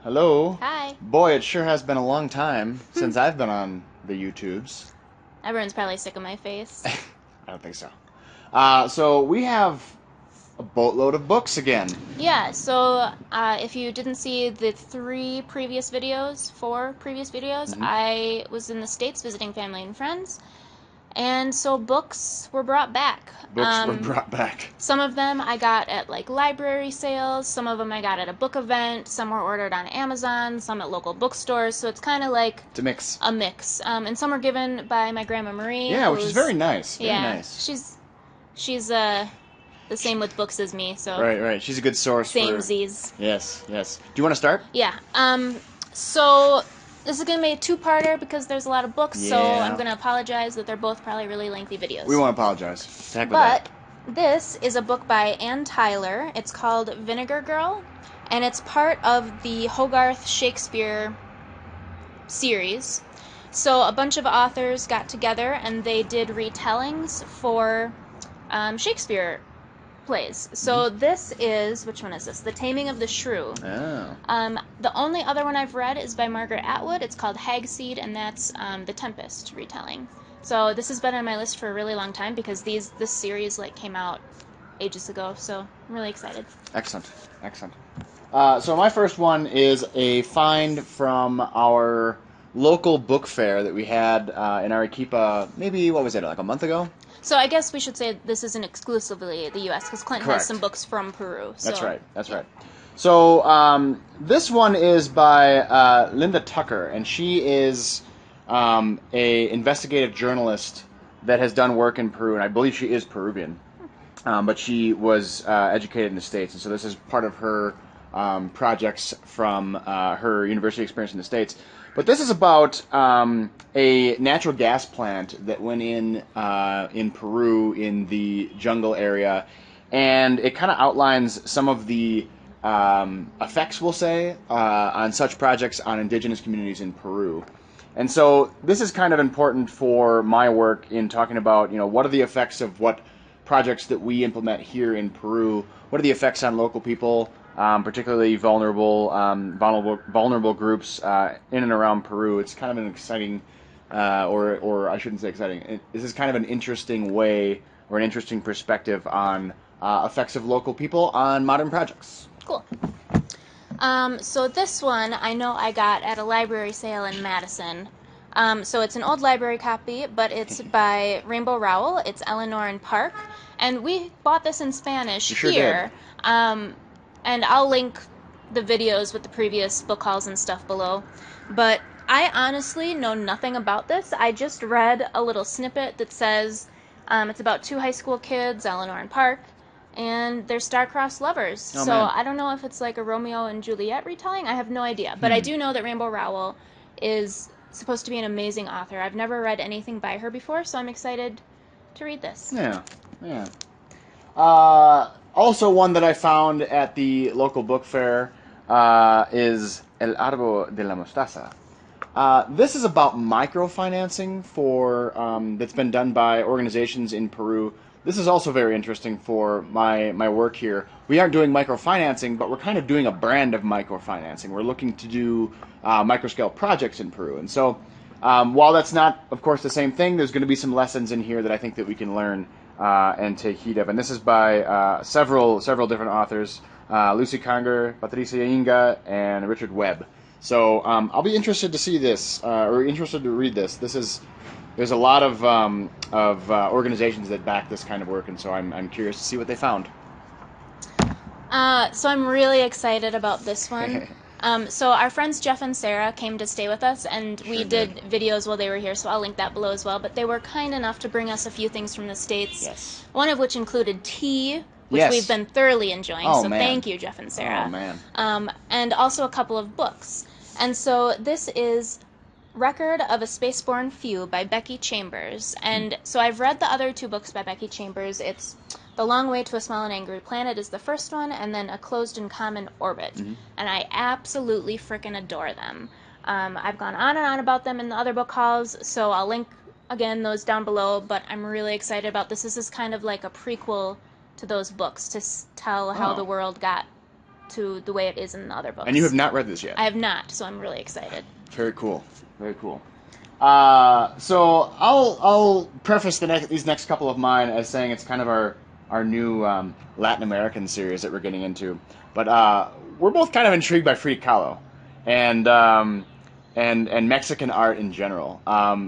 Hello. Hi. Boy, it sure has been a long time since I've been on the YouTubes. Everyone's probably sick of my face. I don't think so. So we have a boatload of books again. Yeah, so if you didn't see the four previous videos, I was in the States visiting family and friends, and so books were brought back. Books were brought back. Some of them I got at like library sales, some of them I got at a book event, some were ordered on Amazon, some at local bookstores, so it's kind of like It's a mix. And some were given by my grandma Marie. Yeah, which is very nice. Very Yeah, nice. she's the same with books as me, so Right. She's a good source for... Samesies. Yes. Do you want to start? Yeah. So this is gonna be a two-parter because there's a lot of books, so Yeah. I'm gonna apologize that they're both probably really lengthy videos. We won't apologize. To heck with But that. this is a book by Anne Tyler. It's called Vinegar Girl, and it's part of the Hogarth Shakespeare series. So a bunch of authors got together and they did retellings for Shakespeare plays. So this is, which one is this? The Taming of the Shrew. Oh. The only other one I've read is by Margaret Atwood. It's called Hagseed, and that's the Tempest retelling. So this has been on my list for a really long time because this series came out ages ago. So I'm really excited. Excellent. So my first one is a find from our local book fair that we had in Arequipa, maybe, what was it, like a month ago? So I guess we should say this isn't exclusively the U.S. because Clint Correct. has some books from Peru. So. That's right. So this one is by Linda Tucker, and she is a investigative journalist that has done work in Peru, and I believe she is Peruvian, but she was educated in the States, and so this is part of her projects from her university experience in the States. But this is about a natural gas plant that went in Peru in the jungle area, and it kind of outlines some of the effects, we'll say, on such projects on indigenous communities in Peru. And so this is kind of important for my work in talking about, what are the effects of what projects that we implement here in Peru? What are the effects on local people? Particularly vulnerable groups in and around Peru. It's kind of an exciting, or I shouldn't say exciting. This is kind of an interesting way or an interesting perspective on effects of local people on modern projects. Cool. So this one I know I got at a library sale in Madison. So it's an old library copy, but it's by Rainbow Rowell. It's Eleanor and Park, and we bought this in Spanish You sure here. did. And I'll link the videos with the previous book hauls and stuff below. But I honestly know nothing about this. I just read a little snippet that says it's about two high school kids, Eleanor and Park, and they're star-crossed lovers. Oh, so man. I don't know if it's like a Romeo and Juliet retelling. I have no idea. But I do know that Rainbow Rowell is supposed to be an amazing author. I've never read anything by her before, so I'm excited to read this. Yeah. Also, one that I found at the local book fair is El Árbol de la Mostaza. This is about microfinancing that's been done by organizations in Peru. This is also very interesting for my work here. We aren't doing microfinancing, but we're kind of doing a brand of microfinancing. We're looking to do microscale projects in Peru. And so while that's not, of course, the same thing, there's going to be some lessons in here that I think that we can learn and take heed of. And this is by several different authors, Lucy Conger, Patricia Inga, and Richard Webb. So I'll be interested to see this, or interested to read this. There's a lot of organizations that back this kind of work, and so I'm curious to see what they found. So I'm really excited about this one. So our friends Jeff and Sarah came to stay with us, and we did videos while they were here, so I'll link that below as well. But they were kind enough to bring us a few things from the States. Yes. One of which included tea, which Yes. we've been thoroughly enjoying. Oh, so man. thank you, Jeff and Sarah. Oh, man. And also a couple of books. And so this is Record of a Spaceborne Few by Becky Chambers. And so I've read the other two books by Becky Chambers. It's The Long Way to a Small and Angry Planet is the first one, and then A Closed and Common Orbit. And I absolutely frickin' adore them. I've gone on and on about them in the other book hauls, so I'll link, again, those down below, but I'm really excited about this. This is kind of like a prequel to those books to tell how the world got to the way it is in the other books. And you have not read this yet? I have not, so I'm really excited. Very cool. Very cool. So I'll preface these next couple of mine as saying it's kind of our new Latin American series that we're getting into. But we're both kind of intrigued by Frida Kahlo and Mexican art in general.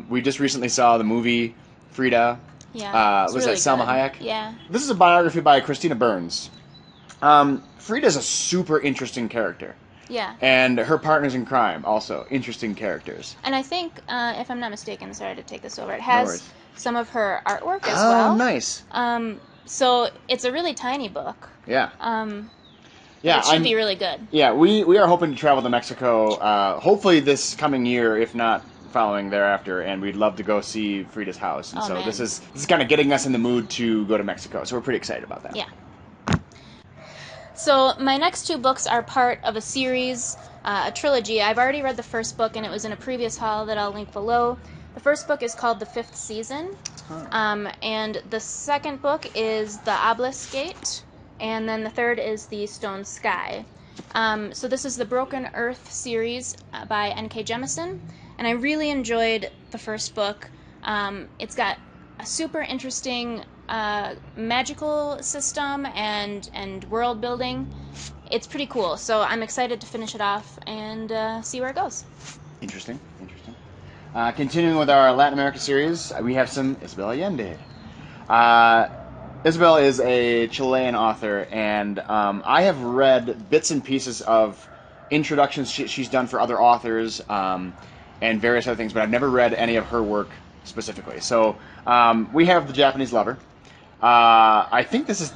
We just recently saw the movie Frida. Yeah, was really that Salma good. Hayek? Yeah. This is a biography by Christina Burns. Frida's a super interesting character. Yeah. And her partners in crime, also interesting characters. And I think, if I'm not mistaken, sorry to take this over, it has worries. some of her artwork as well. Oh, nice. So it's a really tiny book. Yeah. It should be really good. Yeah, we are hoping to travel to Mexico, hopefully this coming year, if not following thereafter, and we'd love to go see Frida's house. And man. this is kind of getting us in the mood to go to Mexico, so we're pretty excited about that. Yeah. So my next two books are part of a series, a trilogy. I've already read the first book, and it was in a previous haul that I'll link below. The first book is called The Fifth Season, and the second book is The Obelisk Gate, and then the third is The Stone Sky. So this is the Broken Earth series by N.K. Jemisin, and I really enjoyed the first book. It's got a super interesting magical system and world building. It's pretty cool, so I'm excited to finish it off and see where it goes. Interesting. Continuing with our Latin America series, we have some Isabel Allende. Isabel is a Chilean author, and I have read bits and pieces of introductions she's done for other authors and various other things, but I've never read any of her work specifically. So we have The Japanese Lover. I think this is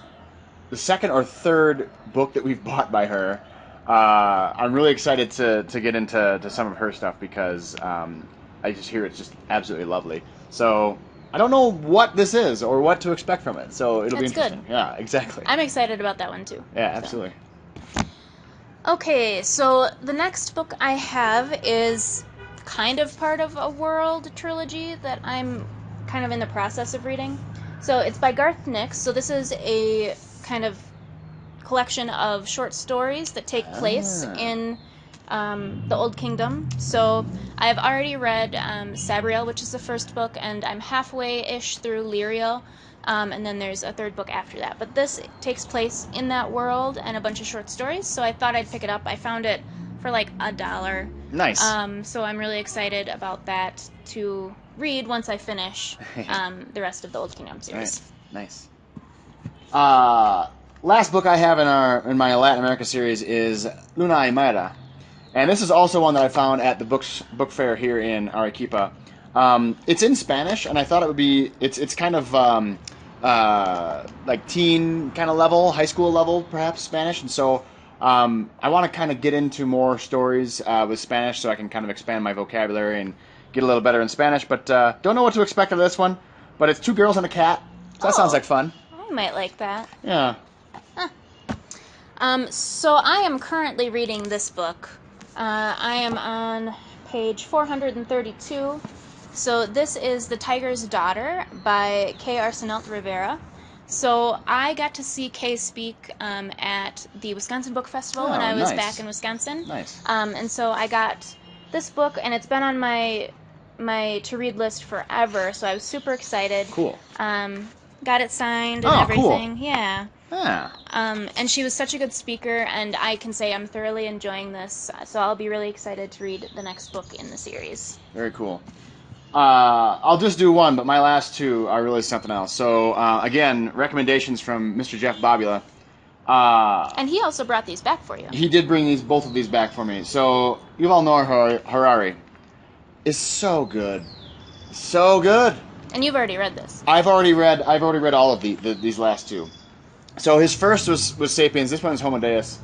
the second or third book that we've bought by her. I'm really excited to get into some of her stuff because I just hear it's just absolutely lovely. So I don't know what this is or what to expect from it. So it'll be interesting. Good. Yeah, exactly. I'm excited about that one too. Yeah, absolutely. Okay, so the next book I have is kind of part of a world trilogy that I'm kind of in the process of reading. So it's by Garth Nix. So this is a kind of collection of short stories that take place in the Old Kingdom. So I've already read Sabriel, which is the first book, and I'm halfway-ish through Lyriel, and then there's a third book after that. But this takes place in that world and a bunch of short stories, so I thought I'd pick it up. I found it for like $1. Nice. So I'm really excited about that to read once I finish the rest of the Old Kingdom series. Nice. Last book I have in my Latin America series is Luna y Mayra. And this is also one that I found at the book fair here in Arequipa. It's in Spanish, and I thought it would be... It's kind of like teen kind of level, high school level, perhaps, Spanish. And so I want to kind of get into more stories with Spanish so I can kind of expand my vocabulary and get a little better in Spanish. But don't know what to expect of this one. But it's two girls and a cat. So that sounds like fun. I might like that. Yeah. So I am currently reading this book. I am on page 432. So this is The Tiger's Daughter by Kay Arsenault Rivera. So I got to see Kay speak at the Wisconsin Book Festival when I was back in Wisconsin. Nice. And so I got this book, and it's been on my to-read list forever, so I was super excited. Cool. Got it signed and everything. Cool. Yeah. Yeah. And she was such a good speaker, and I can say I'm thoroughly enjoying this, so I'll be really excited to read the next book in the series. Very cool. I'll just do one, but my last two are really something else. So, again, recommendations from Mr. Jeff Bobula. And he also brought these back for you. He did bring both of these back for me. So, Yuval Noah Harari is so good. So good. And you've already read this. I've already read all of these last two. So his first was Sapiens. This one is Homo Deus.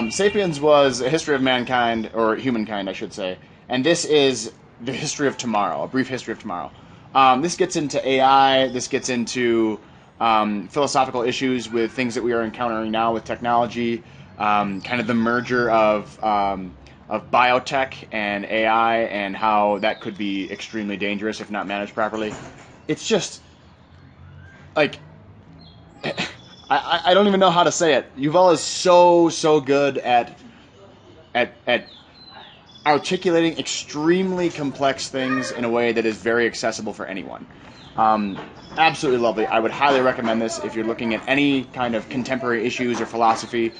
Sapiens was a history of mankind, or humankind, I should say. And this is the history of tomorrow, a brief history of tomorrow. This gets into AI. This gets into philosophical issues with things that we are encountering now with technology, kind of the merger of biotech and AI, and how that could be extremely dangerous if not managed properly. It's just like I don't even know how to say it. Yuval is so good at articulating extremely complex things in a way that is very accessible for anyone. Absolutely lovely. I would highly recommend this if you're looking at any kind of contemporary issues or philosophy.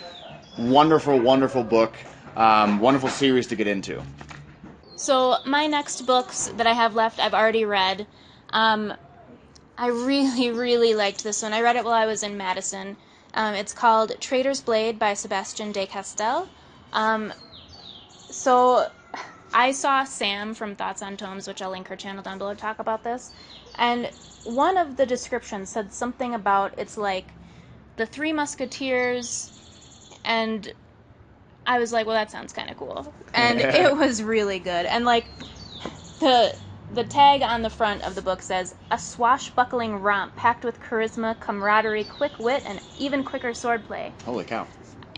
Wonderful, wonderful book. Wonderful series to get into. So my next books that I have left, I've already read. I really, really liked this one. I read it while I was in Madison. It's called Traitor's Blade by Sebastian de Castell. So I saw Sam from Thoughts on Tomes, which I'll link her channel down below, talk about this. And one of the descriptions said something about it's like the Three Musketeers, and I was like, well, that sounds kind of cool. And it was really good. And like the tag on the front of the book says, a swashbuckling romp packed with charisma, camaraderie, quick wit, and even quicker swordplay. Holy cow.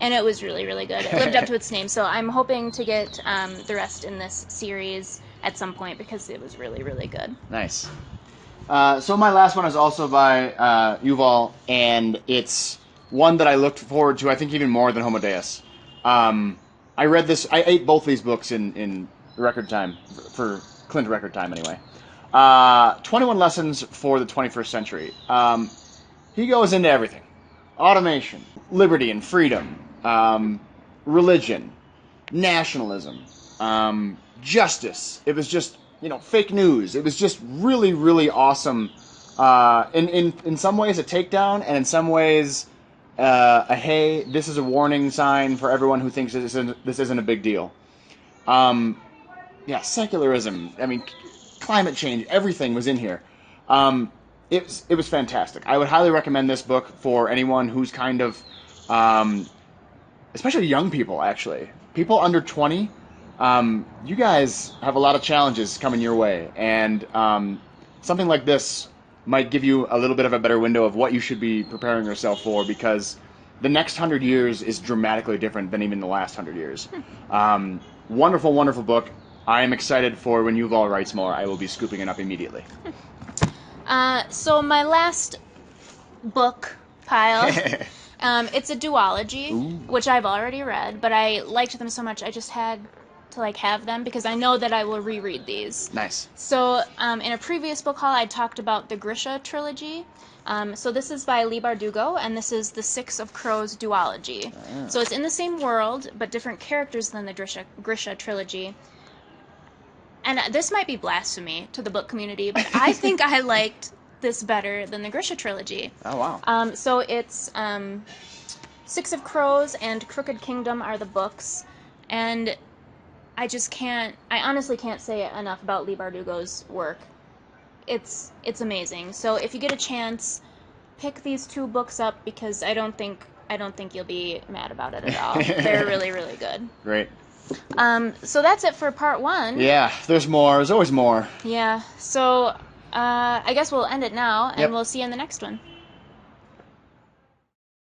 And it was really, really good. It lived up to its name. So I'm hoping to get the rest in this series at some point because it was really, really good. Nice. So my last one is also by Yuval, and it's one that I looked forward to, I think, even more than Homo Deus. I ate both these books in record time, for Clint record time anyway. 21 Lessons for the 21st Century. He goes into everything. Automation, liberty and freedom, religion, nationalism, justice. It was just, fake news. It was just really, really awesome. In some ways a takedown, and in some ways hey, this is a warning sign for everyone who thinks this isn't a big deal. Secularism. I mean, climate change. Everything was in here. It was fantastic. I would highly recommend this book for anyone who's kind of, especially young people. Actually, people under 20. You guys have a lot of challenges coming your way, and something like this might give you a little bit of a better window of what you should be preparing yourself for, because the next 100 years is dramatically different than even the last 100 years. Wonderful, wonderful book. I am excited for when Yuval writes more. I will be scooping it up immediately. So my last book pile, it's a duology, which I've already read, but I liked them so much I just had to have them because I know that I will reread these. Nice. So in a previous book haul, I talked about the Grisha trilogy. So this is by Leigh Bardugo, and this is the Six of Crows duology. So it's in the same world, but different characters than the Grisha trilogy. And this might be blasphemy to the book community, but I think I liked this better than the Grisha trilogy. Oh, wow. So it's Six of Crows and Crooked Kingdom are the books, and I honestly can't say enough about Leigh Bardugo's work. It's amazing. So if you get a chance, pick these two books up because I don't think you'll be mad about it at all. They're really, really good. Great. So that's it for part 1. Yeah, there's more. There's always more. Yeah. So I guess we'll end it now, and we'll see you in the next one.